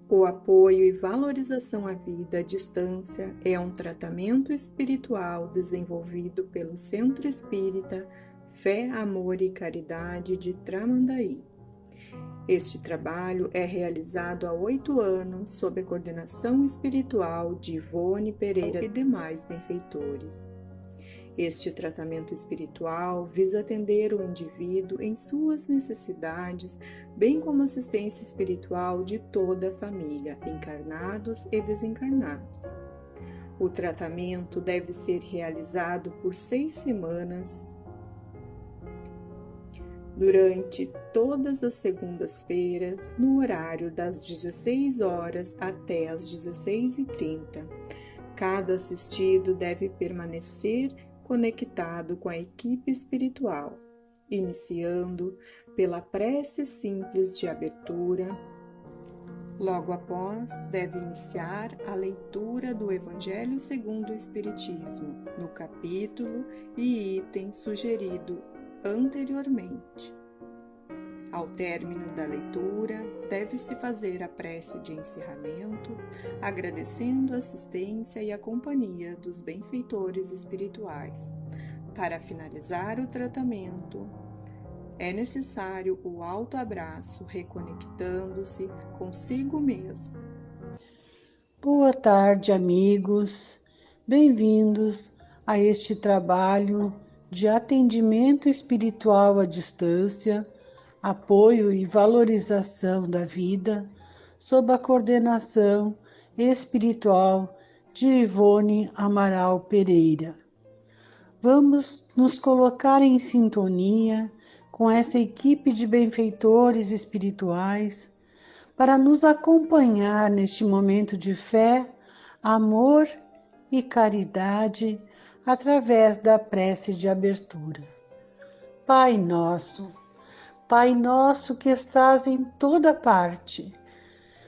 O apoio e valorização à vida à distância é um tratamento espiritual desenvolvido pelo Centro Espírita Fé, Amor e Caridade de Tramandaí. Este trabalho é realizado há 8 anos sob a coordenação espiritual de Ivone Pereira e demais benfeitores. Este tratamento espiritual visa atender o indivíduo em suas necessidades, bem como assistência espiritual de toda a família, encarnados e desencarnados. O tratamento deve ser realizado por 6 semanas, durante todas as segundas-feiras, no horário das 16 horas até as 16h30. Cada assistido deve permanecer conectado com a equipe espiritual, iniciando pela prece simples de abertura. Logo após, deve iniciar a leitura do Evangelho segundo o Espiritismo, no capítulo e item sugerido anteriormente. Ao término da leitura, deve-se fazer a prece de encerramento, agradecendo a assistência e a companhia dos benfeitores espirituais. Para finalizar o tratamento, é necessário o autoabraço, reconectando-se consigo mesmo. Boa tarde, amigos. Bem-vindos a este trabalho de atendimento espiritual à distância, apoio e valorização da vida, sob a coordenação espiritual de Ivone Amaral Pereira. Vamos nos colocar em sintonia com essa equipe de benfeitores espirituais para nos acompanhar neste momento de fé, amor e caridade através da prece de abertura. Pai nosso que estás em toda parte,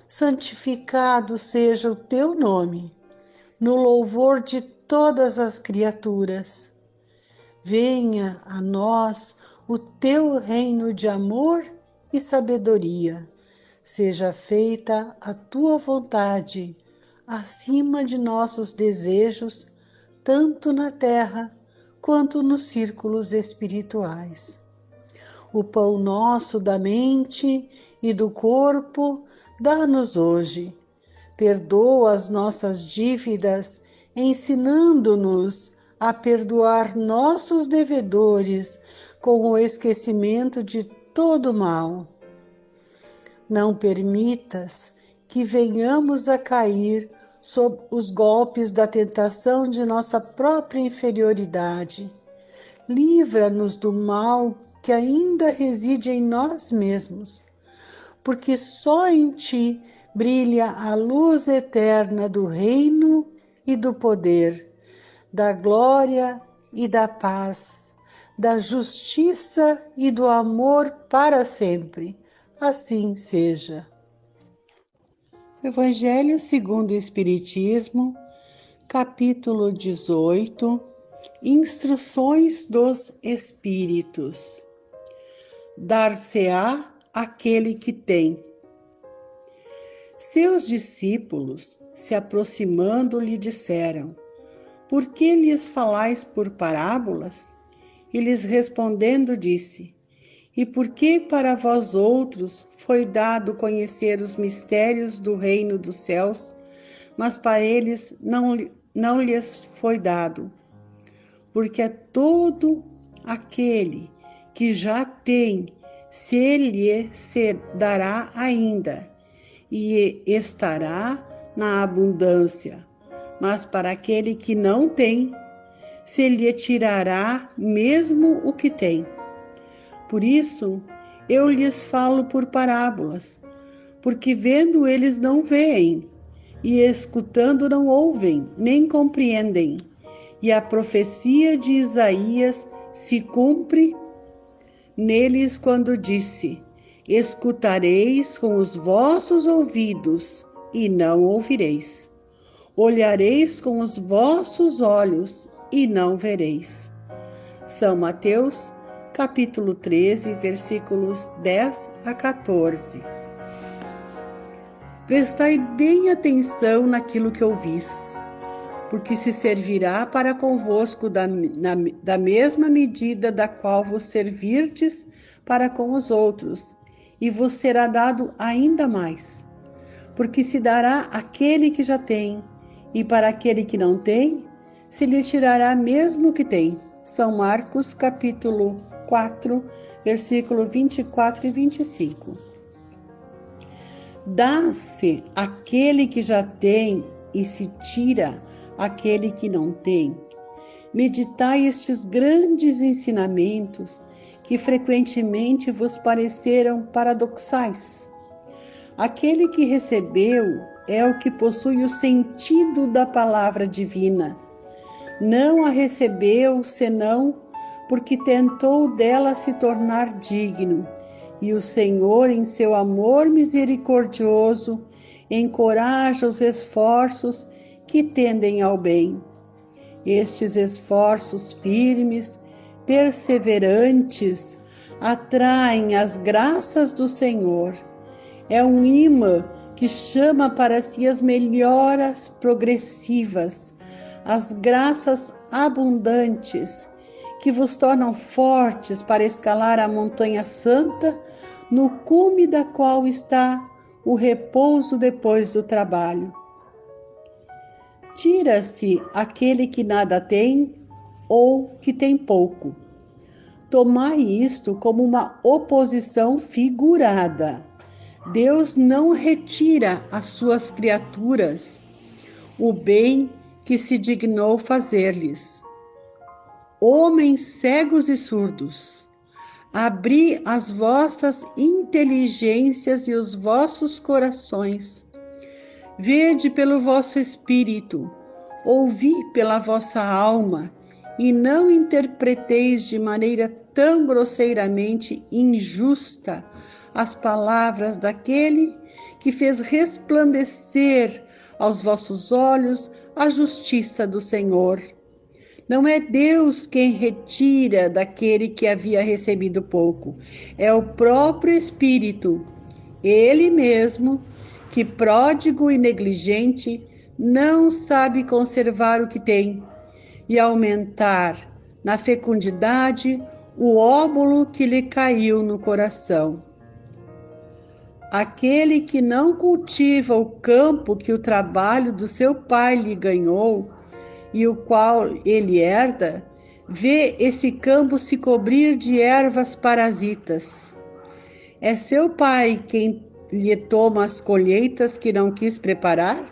santificado seja o teu nome, no louvor de todas as criaturas. Venha a nós o teu reino de amor e sabedoria. Seja feita a tua vontade, acima de nossos desejos, tanto na terra quanto nos círculos espirituais. O pão nosso da mente e do corpo dá-nos hoje. Perdoa as nossas dívidas, ensinando-nos a perdoar nossos devedores com o esquecimento de todo mal. Não permitas que venhamos a cair sob os golpes da tentação de nossa própria inferioridade. Livra-nos do mal que ainda reside em nós mesmos, porque só em ti brilha a luz eterna do reino e do poder, da glória e da paz, da justiça e do amor para sempre. Assim seja. Evangelho segundo o Espiritismo, capítulo 18, Instruções dos Espíritos. Dar-se-á aquele que tem. Seus discípulos, se aproximando, lhe disseram: Por que lhes falais por parábolas? E lhes respondendo disse: E por que para vós outros foi dado conhecer os mistérios do reino dos céus, mas para eles não lhes foi dado? Porque a todo aquele que já tem, se lhe se dará ainda, e estará na abundância. Mas para aquele que não tem, se lhe tirará mesmo o que tem. Por isso, eu lhes falo por parábolas, porque vendo eles não veem, e escutando não ouvem, nem compreendem. E a profecia de Isaías se cumpre neles quando disse: Escutareis com os vossos ouvidos e não ouvireis. Olhareis com os vossos olhos e não vereis. São Mateus, capítulo 13, versículos 10 a 14. Prestai bem atenção naquilo que ouvis, porque se servirá para convosco da mesma medida da qual vos servirdes para com os outros, e vos será dado ainda mais. Porque se dará àquele que já tem, e para aquele que não tem, se lhe tirará mesmo o que tem. São Marcos, capítulo 4, versículo 24 e 25. Dá-se àquele que já tem e se tira àquele que não tem. Meditai estes grandes ensinamentos que frequentemente vos pareceram paradoxais. Aquele que recebeu é o que possui o sentido da palavra divina. Não a recebeu senão porque tentou dela se tornar digno. E o Senhor, em seu amor misericordioso, encoraja os esforços que tendem ao bem. Estes esforços firmes, perseverantes, atraem as graças do Senhor. É um imã que chama para si as melhoras progressivas, as graças abundantes, que vos tornam fortes para escalar a montanha santa, no cume da qual está o repouso depois do trabalho. Tira-se aquele que nada tem ou que tem pouco. Tomai isto como uma oposição figurada. Deus não retira às suas criaturas o bem que se dignou fazer-lhes. Homens cegos e surdos, abri as vossas inteligências e os vossos corações. Vede pelo vosso espírito, ouvi pela vossa alma, e não interpreteis de maneira tão grosseiramente injusta as palavras daquele que fez resplandecer aos vossos olhos a justiça do Senhor. Não é Deus quem retira daquele que havia recebido pouco, é o próprio Espírito, Ele mesmo, que pródigo e negligente não sabe conservar o que tem e aumentar na fecundidade o óbolo que lhe caiu no coração. Aquele que não cultiva o campo que o trabalho do seu pai lhe ganhou, e o qual ele herda, vê esse campo se cobrir de ervas parasitas. É seu pai quem lhe toma as colheitas que não quis preparar?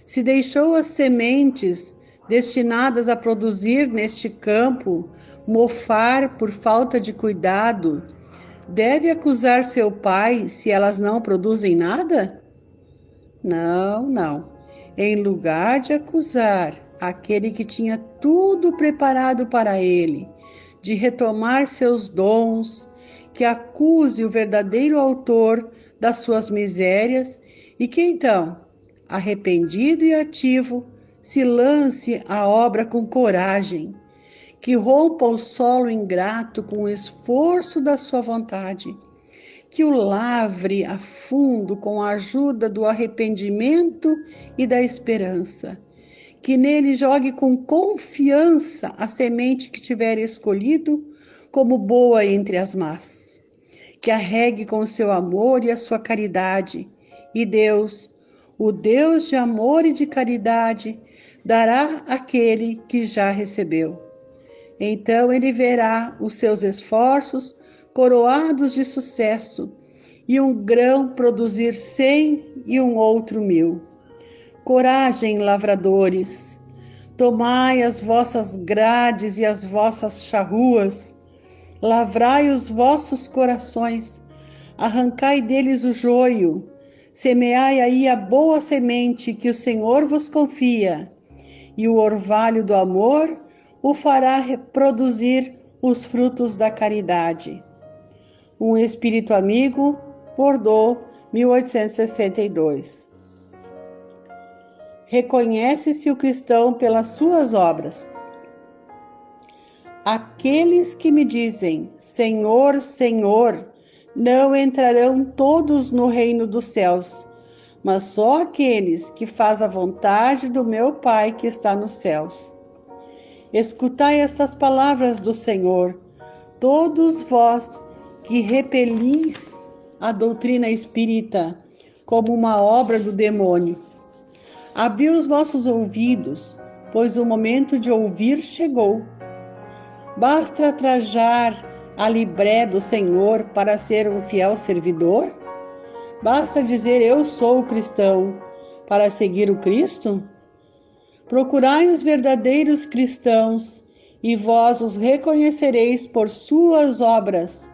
Se deixou as sementes destinadas a produzir neste campo mofar por falta de cuidado, deve acusar seu pai se elas não produzem nada? Não. Em lugar de acusar aquele que tinha tudo preparado para ele, de retomar seus dons, que acuse o verdadeiro autor das suas misérias e que então, arrependido e ativo, se lance à obra com coragem, que rompa o solo ingrato com o esforço da sua vontade, que o lavre a fundo com a ajuda do arrependimento e da esperança, que nele jogue com confiança a semente que tiver escolhido como boa entre as más, que a regue com o seu amor e a sua caridade, e Deus, o Deus de amor e de caridade, dará àquele que já recebeu. Então ele verá os seus esforços coroados de sucesso, e um grão produzir 100 e um outro 1000. Coragem, lavradores, tomai as vossas grades e as vossas charruas, lavrai os vossos corações, arrancai deles o joio, semeai aí a boa semente que o Senhor vos confia, e o orvalho do amor o fará produzir os frutos da caridade. Um Espírito Amigo, Bordeaux, 1862. Reconhece-se o cristão pelas suas obras. Aqueles que me dizem, Senhor, Senhor, não entrarão todos no reino dos céus, mas só aqueles que fazem a vontade do meu Pai que está nos céus. Escutai essas palavras do Senhor, todos vós que repelis a doutrina espírita como uma obra do demônio. Abri os vossos ouvidos, pois o momento de ouvir chegou. Basta trajar a libré do Senhor para ser um fiel servidor? Basta dizer eu sou cristão para seguir o Cristo? Procurai os verdadeiros cristãos e vós os reconhecereis por suas obras.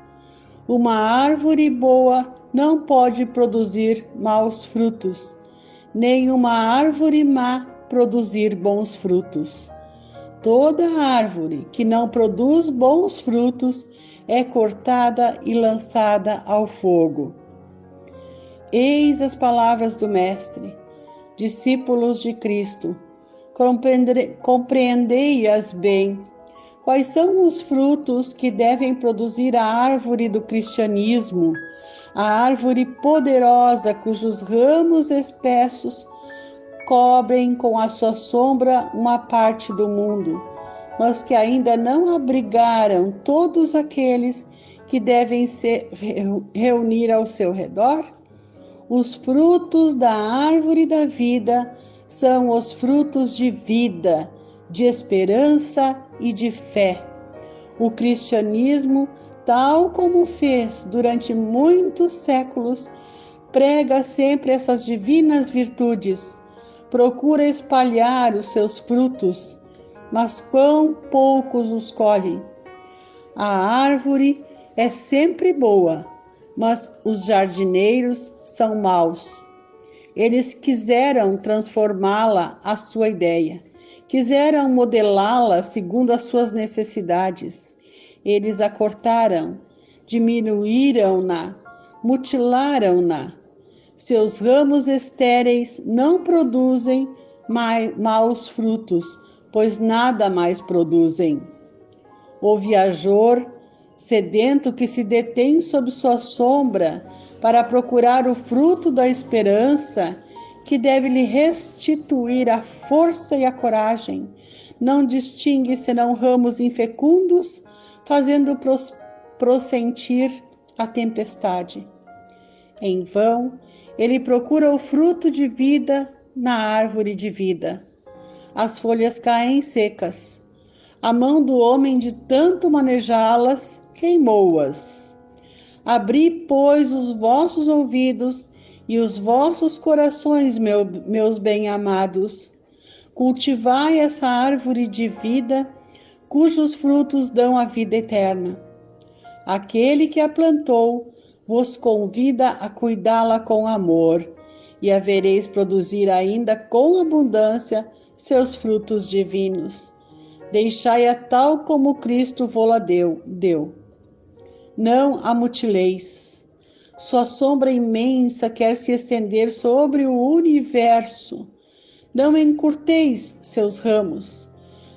Uma árvore boa não pode produzir maus frutos, nem uma árvore má produzir bons frutos. Toda árvore que não produz bons frutos é cortada e lançada ao fogo. Eis as palavras do Mestre, discípulos de Cristo, compreendei-as bem. Quais são os frutos que devem produzir a árvore do cristianismo, a árvore poderosa cujos ramos espessos cobrem com a sua sombra uma parte do mundo, mas que ainda não abrigaram todos aqueles que devem se reunir ao seu redor? Os frutos da árvore da vida são os frutos de vida, de esperança e de fé. O cristianismo, tal como fez durante muitos séculos, prega sempre essas divinas virtudes, procura espalhar os seus frutos, mas quão poucos os colhem. A árvore é sempre boa, mas os jardineiros são maus. Eles quiseram transformá-la à sua ideia, quiseram modelá-la segundo as suas necessidades. Eles a cortaram, diminuíram-na, mutilaram-na. Seus ramos estéreis não produzem maus frutos, pois nada mais produzem. O viajor sedento que se detém sob sua sombra para procurar o fruto da esperança, que deve lhe restituir a força e a coragem, não distingue senão ramos infecundos, fazendo prossentir a tempestade. Em vão, ele procura o fruto de vida na árvore de vida. As folhas caem secas. A mão do homem, de tanto manejá-las, queimou-as. Abri, pois, os vossos ouvidos e os vossos corações, meus bem-amados. Cultivai essa árvore de vida, cujos frutos dão a vida eterna. Aquele que a plantou vos convida a cuidá-la com amor, e a vereis produzir ainda com abundância seus frutos divinos. Deixai-a tal como Cristo vô-la deu. Não a mutileis. Sua sombra imensa quer se estender sobre o universo. Não encurteis seus ramos.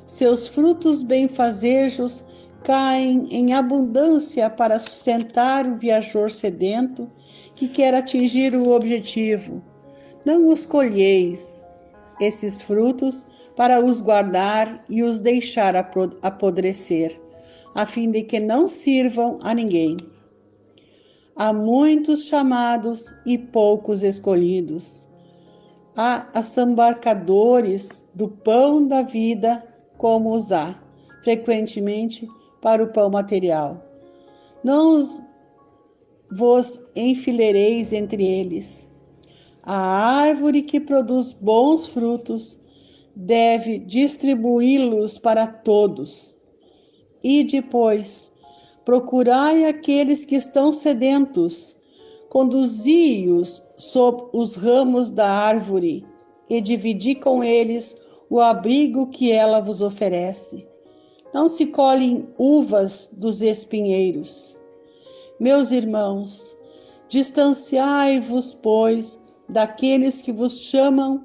Seus frutos benfazejos caem em abundância para sustentar o viajor sedento que quer atingir o objetivo. Não os colheis, esses frutos, para os guardar e os deixar apodrecer, a fim de que não sirvam a ninguém. Há muitos chamados e poucos escolhidos. Há assambarcadores do pão da vida, como os há, frequentemente, para o pão material. Não vos enfileireis entre eles. A árvore que produz bons frutos deve distribuí-los para todos. E depois, procurai aqueles que estão sedentos, conduzi-os sob os ramos da árvore e dividi com eles o abrigo que ela vos oferece. Não se colhem uvas dos espinheiros. Meus irmãos, distanciai-vos, pois, daqueles que vos chamam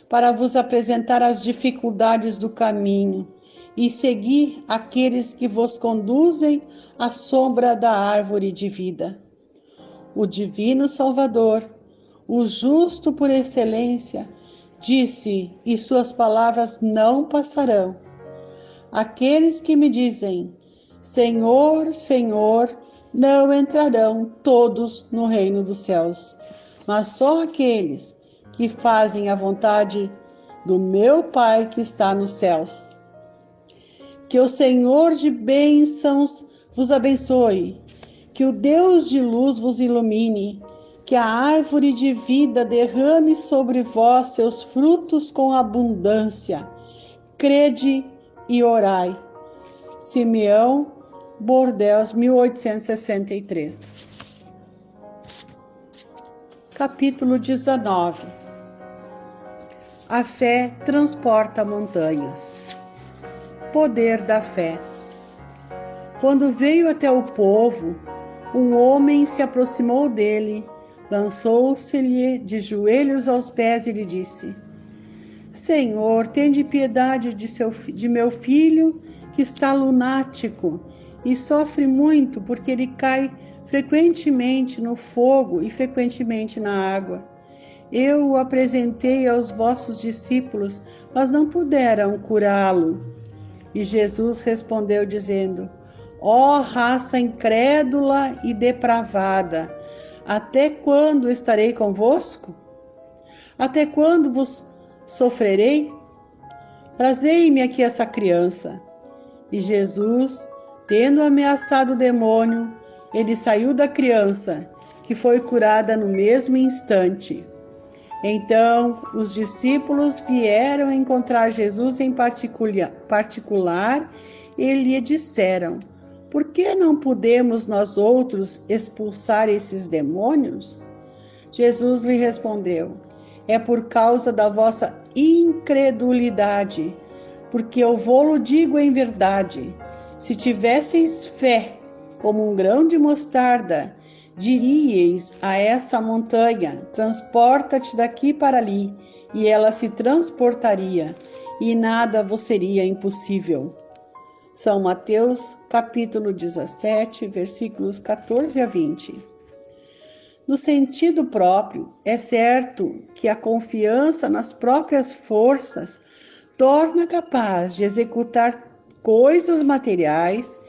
para vos apresentar as dificuldades do caminho, e segui aqueles que vos conduzem à sombra da árvore de vida. O Divino Salvador, o justo por excelência, disse, e suas palavras não passarão. Aqueles que me dizem, Senhor, Senhor, não entrarão todos no reino dos céus, mas só aqueles que fazem a vontade do meu Pai que está nos céus. Que o Senhor de bênçãos vos abençoe, que o Deus de luz vos ilumine, que a árvore de vida derrame sobre vós seus frutos com abundância. Crede e orai. Simeão Bordeaux, 1863. Capítulo 19. A fé transporta montanhas. Poder da fé. Quando veio até o povo, um homem se aproximou dele, lançou-se-lhe de joelhos aos pés e lhe disse: Senhor, tende piedade de meu filho, que está lunático e sofre muito, porque ele cai frequentemente no fogo e frequentemente na água. Eu o apresentei aos vossos discípulos, mas não puderam curá-lo. E Jesus respondeu dizendo: Ó raça incrédula e depravada, até quando estarei convosco? Até quando vos sofrerei? Trazei-me aqui essa criança. E Jesus, tendo ameaçado o demônio, ele saiu da criança, que foi curada no mesmo instante. Então, os discípulos vieram encontrar Jesus em particular e lhe disseram: Por que não podemos nós outros expulsar esses demônios? Jesus lhe respondeu: É por causa da vossa incredulidade, porque eu vou-lo digo em verdade. Se tivesseis fé como um grão de mostarda, diríeis a essa montanha: transporta-te daqui para ali, e ela se transportaria, e nada vos seria impossível. São Mateus, capítulo 17, versículos 14 a 20. No sentido próprio, é certo que a confiança nas próprias forças torna capaz de executar coisas materiais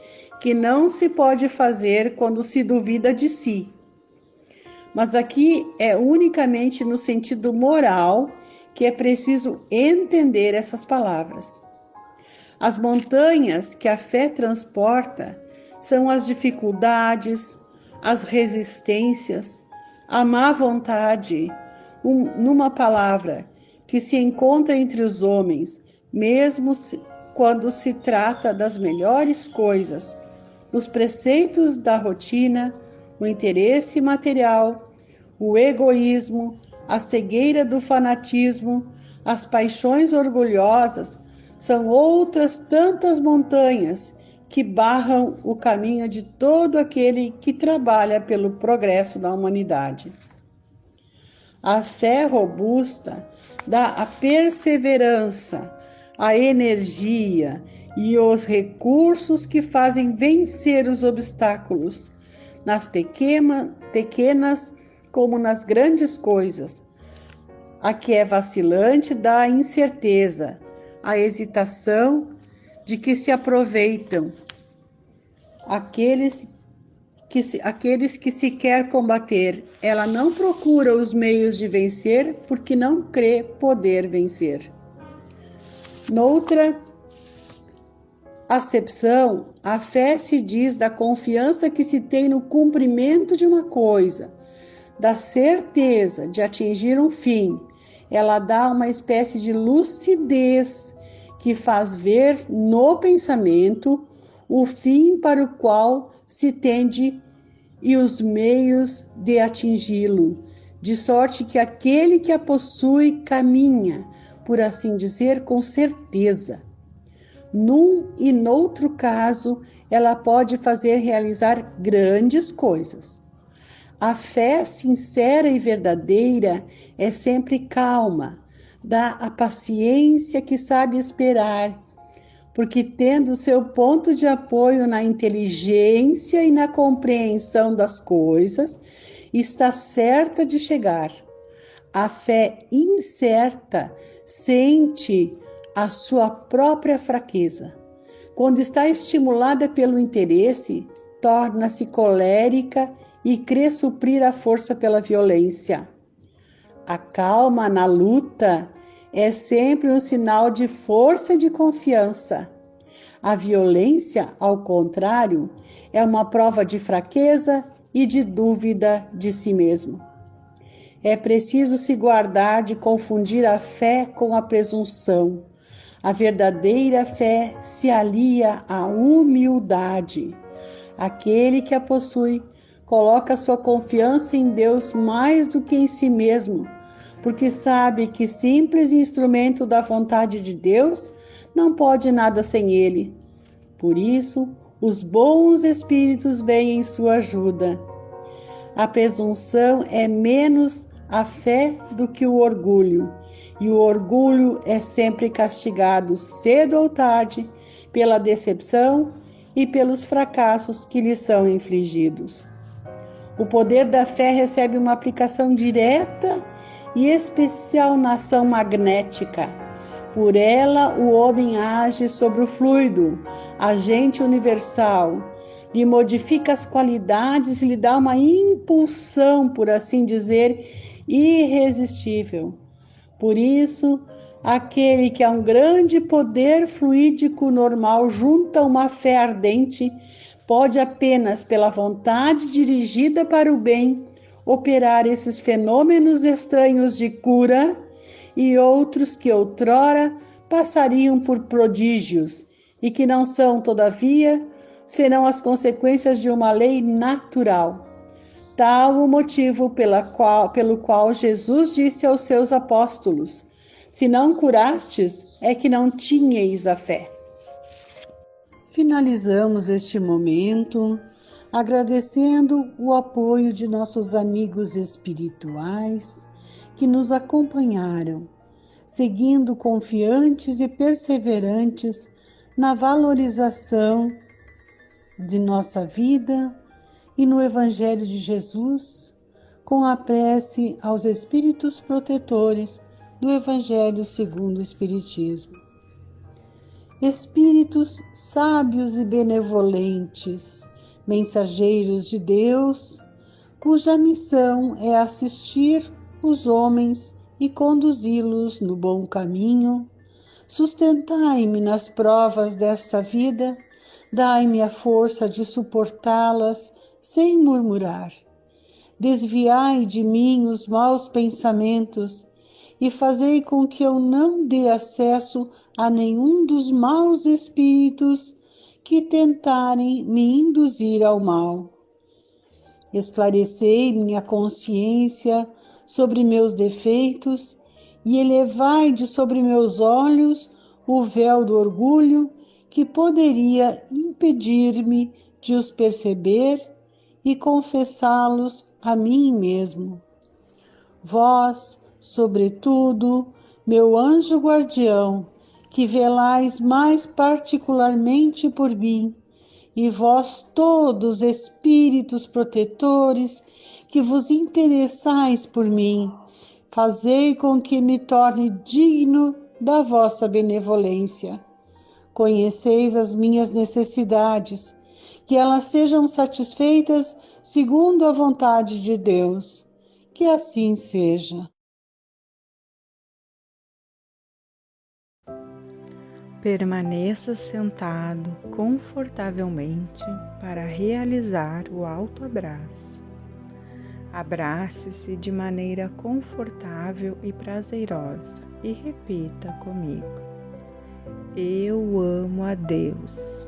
que não se pode fazer quando se duvida de si. Mas aqui é unicamente no sentido moral que é preciso entender essas palavras. As montanhas que a fé transporta são as dificuldades, as resistências, a má vontade, numa palavra, que se encontra entre os homens, mesmo quando se trata das melhores coisas, os preceitos da rotina, o interesse material, o egoísmo, a cegueira do fanatismo, as paixões orgulhosas, são outras tantas montanhas que barram o caminho de todo aquele que trabalha pelo progresso da humanidade. A fé robusta dá a perseverança, a energia e os recursos que fazem vencer os obstáculos, nas pequenas como nas grandes coisas. A que é vacilante dá a incerteza, a hesitação de que se aproveitam. Aqueles que se quer combater, ela não procura os meios de vencer porque não crê poder vencer. Noutra acepção, a fé se diz da confiança que se tem no cumprimento de uma coisa, da certeza de atingir um fim. Ela dá uma espécie de lucidez que faz ver no pensamento o fim para o qual se tende e os meios de atingi-lo, de sorte que aquele que a possui caminha, por assim dizer, com certeza. Num e noutro caso, ela pode fazer realizar grandes coisas. A fé sincera e verdadeira é sempre calma, dá a paciência que sabe esperar, porque tendo seu ponto de apoio na inteligência e na compreensão das coisas, está certa de chegar. a fé incerta sente a sua própria fraqueza. Quando está estimulada pelo interesse, torna-se colérica e crê suprir a força pela violência. A calma na luta é sempre um sinal de força e de confiança. A violência, ao contrário, é uma prova de fraqueza e de dúvida de si mesmo. É preciso se guardar de confundir a fé com a presunção. A verdadeira fé se alia à humildade. Aquele que a possui coloca sua confiança em Deus mais do que em si mesmo, porque sabe que simples instrumento da vontade de Deus não pode nada sem ele. Por isso, os bons espíritos vêm em sua ajuda. A presunção é menos a fé do que o orgulho, e o orgulho é sempre castigado cedo ou tarde pela decepção e pelos fracassos que lhe são infligidos. O poder da fé recebe uma aplicação direta e especial na ação magnética. Por ela, o homem age sobre o fluido, agente universal, lhe modifica as qualidades e lhe dá uma impulsão, por assim dizer, irresistível. Por isso, aquele que é um grande poder fluídico normal junto a uma fé ardente, pode apenas pela vontade dirigida para o bem operar esses fenômenos estranhos de cura e outros que outrora passariam por prodígios e que não são, todavia, serão as consequências de uma lei natural. Tal o motivo pelo qual Jesus disse aos seus apóstolos: se não curastes, é que não tinhais a fé. Finalizamos este momento agradecendo o apoio de nossos amigos espirituais que nos acompanharam, seguindo confiantes e perseverantes na valorização de nossa vida e no Evangelho de Jesus, com a prece aos espíritos protetores do Evangelho segundo o Espiritismo. Espíritos sábios e benevolentes, mensageiros de Deus, cuja missão é assistir os homens e conduzi-los no bom caminho, sustentai-me nas provas desta vida, dai-me a força de suportá-las sem murmurar. Desviai de mim os maus pensamentos e fazei com que eu não dê acesso a nenhum dos maus espíritos que tentarem me induzir ao mal. Esclarecei minha consciência sobre meus defeitos e elevai de sobre meus olhos o véu do orgulho que poderia impedir-me de os perceber e confessá-los a mim mesmo. Vós, sobretudo, meu anjo guardião, que velais mais particularmente por mim, e vós todos, espíritos protetores, que vos interessais por mim, fazei com que me torne digno da vossa benevolência. Conheceis as minhas necessidades, que elas sejam satisfeitas segundo a vontade de Deus. Que assim seja. Permaneça sentado confortavelmente para realizar o autoabraço. Abrace-se de maneira confortável e prazerosa e repita comigo: eu amo a Deus.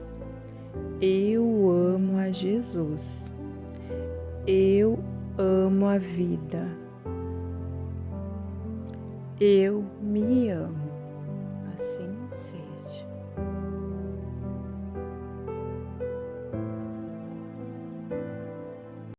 Eu amo a Jesus. Eu amo a vida. Eu me amo. Assim seja.